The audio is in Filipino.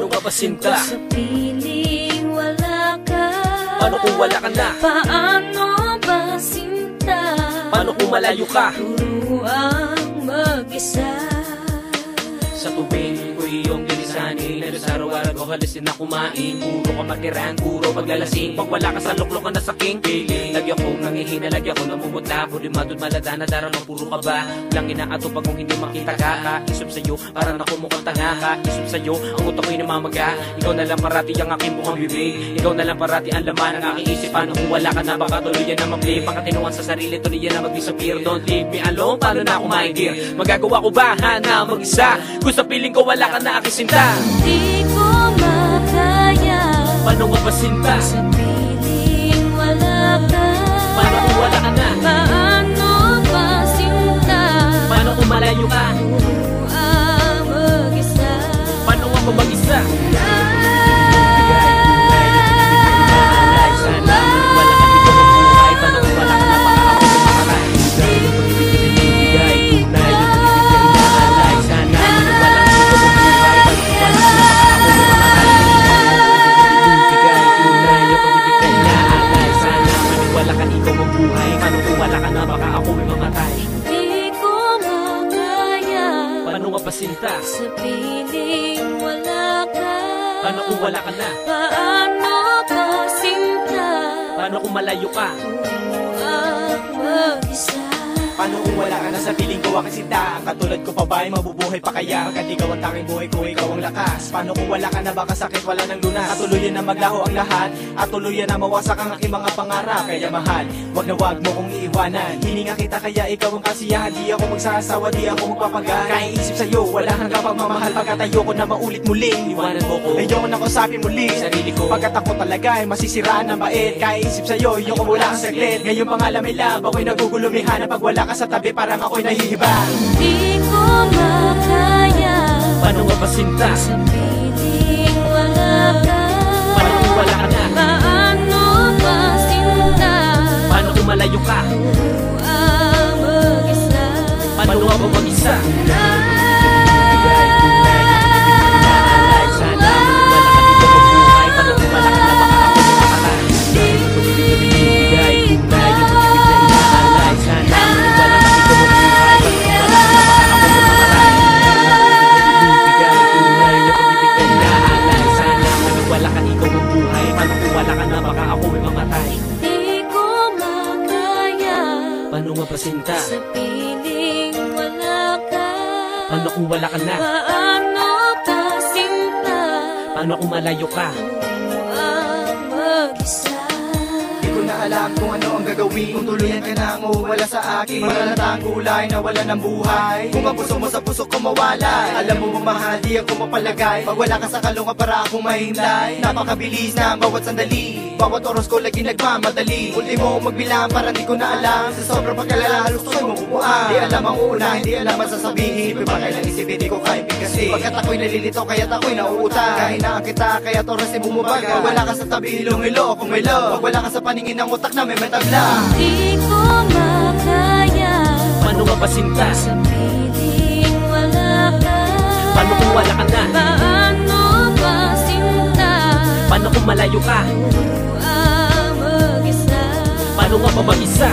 Paano mapasinta sa piling wala ka? Paano kung wala ka na? Paano ba sinta? Paano kung malayo ka? Turuang mag-isa Sa tubig ko iyong dilisanin, pero sa araw-araw ko halisin na kumain. Puro ka matiran, puro paglalasing. Pag wala ka sa luklok ka na sa king piling. Lagyan ko nangihina, lagyan ko namumutla. Pulimadod malada na darang ng puro ka ba? Lang inaatupag kung hindi makita ka. Kaisip sa'yo, parang ako mukhang tanga ka. Isip sa'yo, ang utak ko'y namamaga. Ikaw na lang parati ang aking bukang bibig. Ikaw na lang parati ang laman ng aking isip. Paano kung wala ka na, baka tuloy yan na mag-flip. Pagkatinuan sa sarili, tuloy yan na mag-disappear. Don't leave me alone, paano na ako ma-dear? Magagawa ko ba, hana mag-isa? Kung sa piling ko wala ka na aking sinta, di ko makaya. paano mapasinta? Sa piling wala ka. Paano kung wala ka na? Paano ba sinta? Paano kung malayo ka? Turuang mag-isa. Paano nga ba mag-isa? Pasinta sa piling wala ka. Paano kung wala ka na? Paano ba sinta? Paano kung malayo ka? Turuang mag-isa. Paano kung wala ka na sa piling ko aking sinta? Ang katulad ko pa ba ay mabubuhay pa kaya? Pagkat ikaw ang tanging buhay ko, ikaw ang lakas. Paano kung wala ka na, baka sakit wala ng lunas? At tuluyan na maglaho ang lahat, at tuluyan na mawasak ang aking mga pangarap. Kaya mahal, wag na wag mo kong iiwanan. Hininga kita kaya ikaw ang kasiyahan. Di ako magsasawa, di ako magpapagal. Kaiisip sa'yo, wala hanggang pagmamahal. Pagkat ayoko na maulit muling Iwanan mo ko, ayoko na kausapin muli sarili ko. Pagkat ako talaga ay masisiraan ng bait. Kaiisip sa'yo, ayoko wala kang saglit. Ngayon pa nga lamilab, ako'y nagugulumihan. Pag wala ka sa tabi, parang ako'y nahihiba. Di ko makaya. Paano mapasinta? Sa piling wala ka. Paano kung wala ka na? Paano ba sinta? Paano kung malayo ka? Turuang mag-isa. Paano nga ba mag-isa? Paano mapasinta? Sa piling wala ka. Paano kung wala ka na? Paano ba sinta? Paano kung malayo ka? Turuang mag-isa. Di ko na alam kung ano ang gagawin. Kung tuluyan ka nang wala sa akin, malalata ang kulay na wala ng buhay. Kung ang puso mo sa puso ko mawalay, alam mo mamahal, di ako mapalagay. Pag wala ka sa kalungan para akong mahintay. Napakabilis na bawat sandali, bawat oras ko lagi nagmamadali. Ultimo magbilang parang di ko na alam. Sa sobrang pagkalala halos ko'y mabubuan. Di alam ang una, hindi alam ang sasabihin. Pagkakailang isipin, di ko kaya bigkasin. Pagkat ako'y nalilito, kaya't ako'y nauutang. Kahinaan kita, kaya't oras ay bumubaga. Pag wala ka sa tabi, hilong-hilo kung may love. Pag wala ka sa paningin ng utak na may matabla. Di ko makaya. Paano mapasinta? Sa piling wala ka. Paano kung wala ka na? Paano ba sinta? Paano kung malayo ka? Turuang mag-isa. Paano nga ba mag-isa?